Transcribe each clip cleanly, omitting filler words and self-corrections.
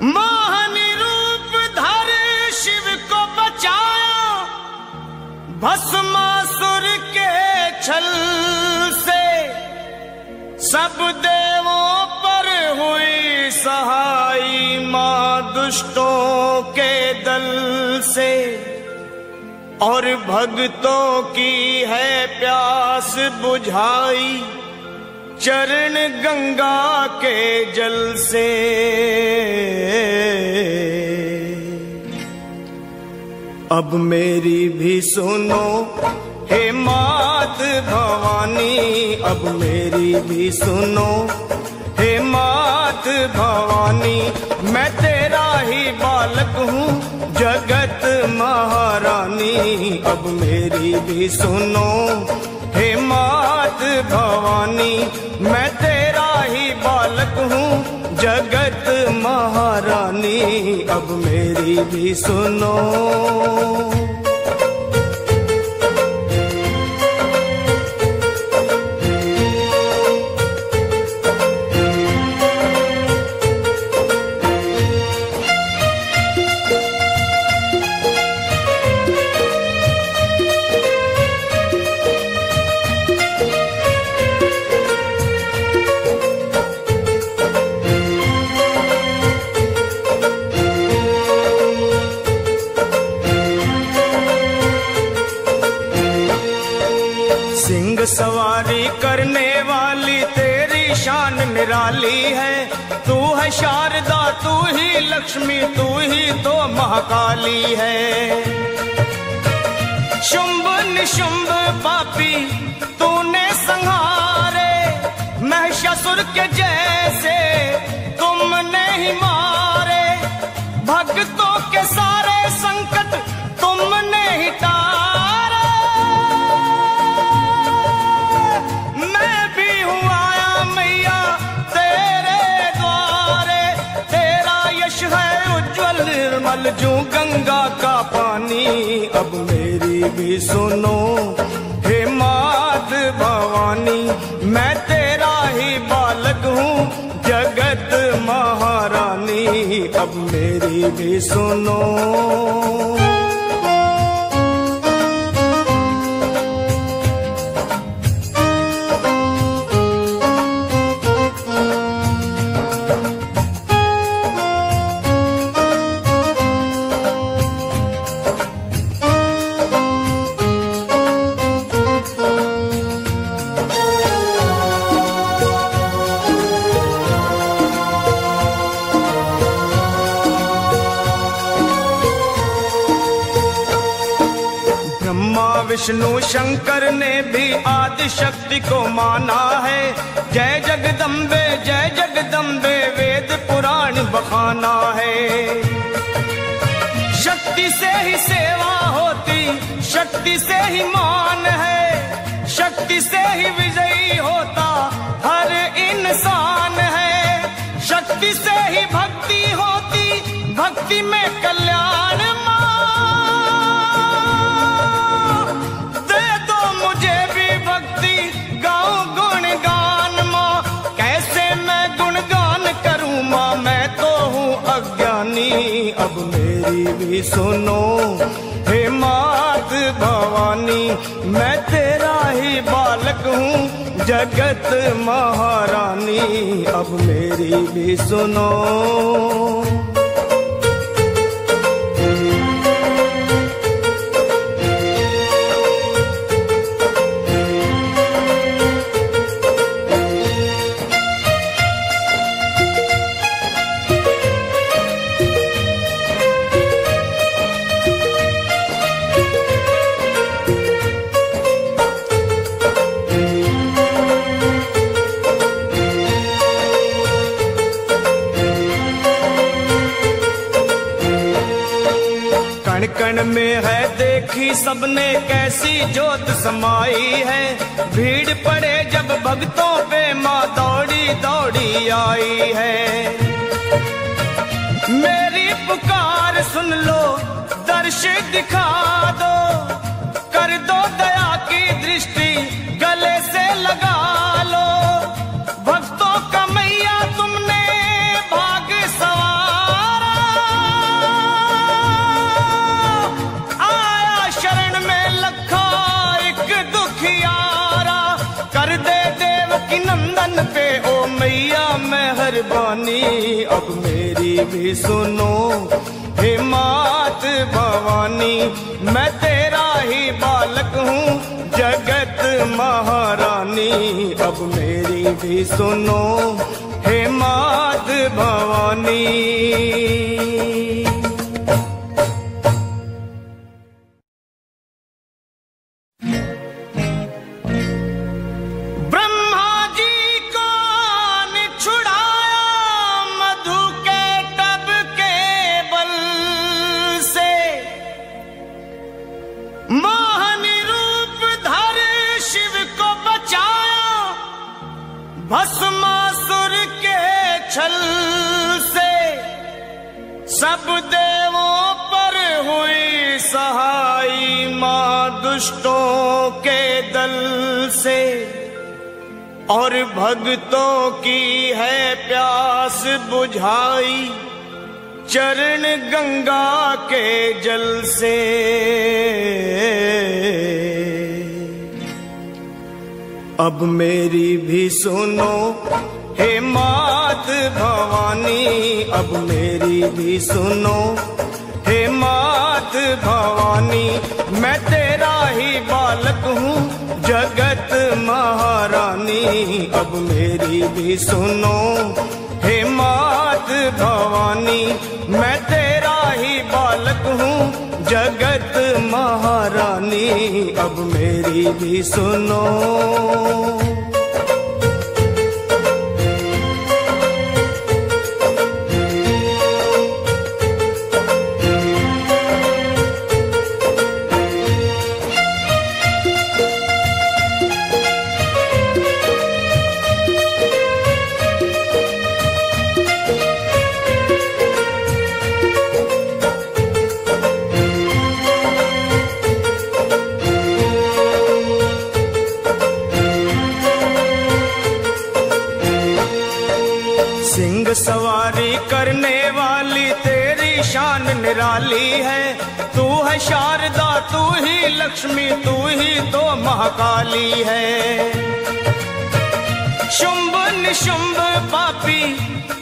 मोहनी रूप धर शिव को बचाया, भस्मासुर के छल से सब देवों पर हुई सहाई मां दुष्टों के दल से। और भक्तों की है प्यास बुझाई चरण गंगा के जल से। अब मेरी भी सुनो हे मात भवानी, अब मेरी भी सुनो हे मात भवानी। मैं तेरा ही बालक हूँ जगत महारानी, अब मेरी भी सुनो हे मात भवानी। मैं तेरा ही बालक हूँ जगत महारानी, अब मेरी भी सुनो। सवारी करने वाली तेरी शान निराली है। तू है शारदा, तू ही लक्ष्मी, तू ही तो महाकाली है। शुंभ निशुंभ पापी तूने संहारे, महिषासुर के जैसे तुमने ही मारे। भक्तों के सारे संकट तुमने ही टारे। निर्मल जो गंगा का पानी, अब मेरी भी सुनो हे मात भवानी। मैं तेरा ही बालक हूँ जगत महारानी, अब मेरी भी सुनो। विष्णु शंकर ने भी आदि शक्ति को माना है। जय जगदम्बे जय जगदम्बे वेद पुराण बखाना है। शक्ति से ही सेवा होती, शक्ति से ही मान है, शक्ति से ही विजयी होता हर इंसान है। शक्ति से ही भक्ति होती, भक्ति में कल्याण। अब मेरी भी सुनो हे मात भवानी। मैं तेरा ही बालक हूँ जगत महारानी, अब मेरी भी सुनो। कण में है देखी सबने कैसी जोत समाई है। भीड़ पड़े जब भक्तों पे माँ दौड़ी दौड़ी आई है। मेरी पुकार सुन लो, दर्श दिखा दो, कर दो दया की दृष्टि गले से लगा लो। भक्तों का मैया तुमने भाग सवार। भी सुनो हे मात भवानी, मैं तेरा ही बालक हूँ जगत महारानी। अब मेरी भी सुनो हे मात भवानी। भस्मासुर के छल से सब देवों पर हुई सहाई, मां दुष्टों के दल से और भक्तों की है प्यास बुझाई, चरण गंगा के जल से। अब मेरी भी सुनो हे मात भवानी, अब मेरी भी सुनो हे मात भवानी, मैं तेरा ही बालक हूँ जगत महारानी। अब मेरी भी सुनो हे मात भवानी, मैं तेरा ही बालक हूँ जगत महारानी। अब मेरी भी सुनो। सवारी करने वाली तेरी शान निराली है, तू है शारदा तू ही लक्ष्मी तू ही तो महाकाली है। शुंभ निशुंभ पापी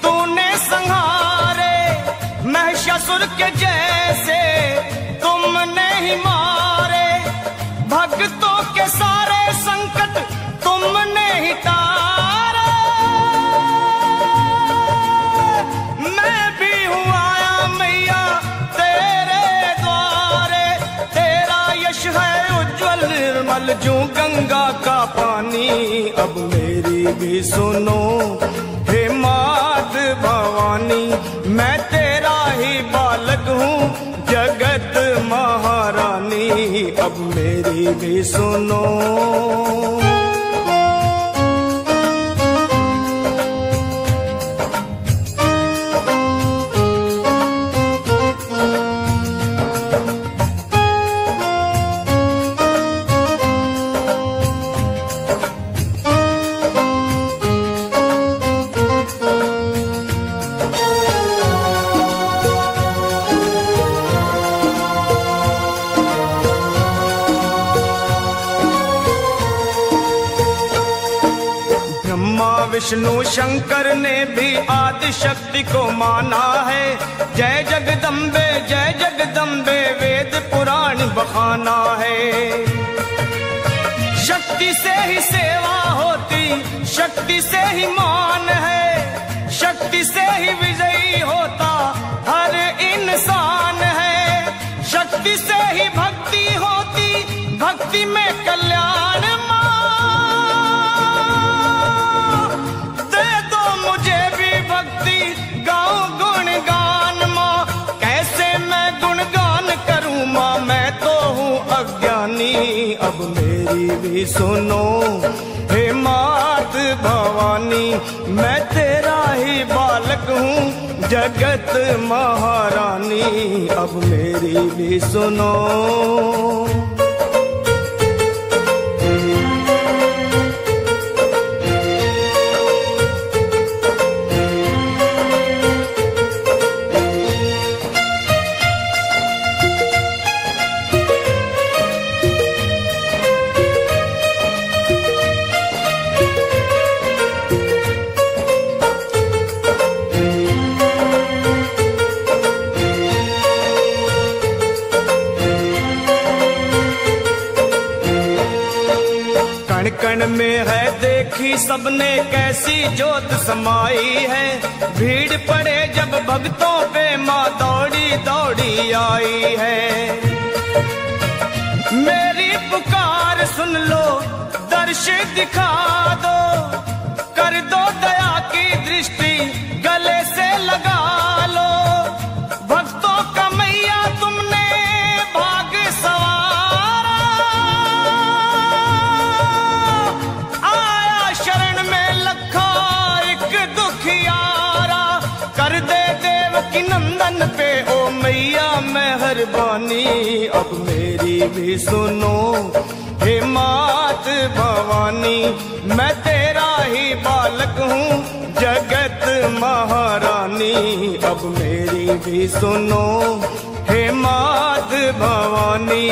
तूने संहारे, महिषासुर के जैसे तुमने ही मारे, भक्तों के सारे संकट तुमने ही तारे। मैं भी हूँ आया मैया तेरे द्वारे, तेरा यश है उज्जवल निर्मल जो गंगा का पानी। अब मेरी भी सुनो हे मात भवानी, मैं तेरा ही बालक हूँ जगत महारानी। अब मेरी भी सुनो। विष्णु शंकर ने भी आदि शक्ति को माना है, जय जगदम्बे वेद पुराण बखाना है। शक्ति से ही सेवा होती, शक्ति से ही मान है, शक्ति से ही विजयी होता हर इंसान है। शक्ति से ही भक्ति होती, भक्ति में कल्याण। अब मेरी भी सुनो हे मात भवानी, मैं तेरा ही बालक हूँ जगत महारानी। अब मेरी भी सुनो। क्षण में है देखी सबने कैसी ज्योत समाई है। भीड़ पड़े जब भक्तों पे माँ दौड़ी दौड़ी आई है। मेरी पुकार सुन लो, दर्श दिखा दो, कर दो दया की दृष्टि, गले से लगा लो। भक्तों का मैया तुमने भाग सवारा, आया शरण में लखा एक दुखियारा। कर दे देवकी नंदन पे ओ मैया मेहरबानी, अब मेरी भी सुनो हे मात भवानी। मैं तेरा ही बालक हूँ जगत महारानी, अब मेरी भी सुनो हे मात भवानी।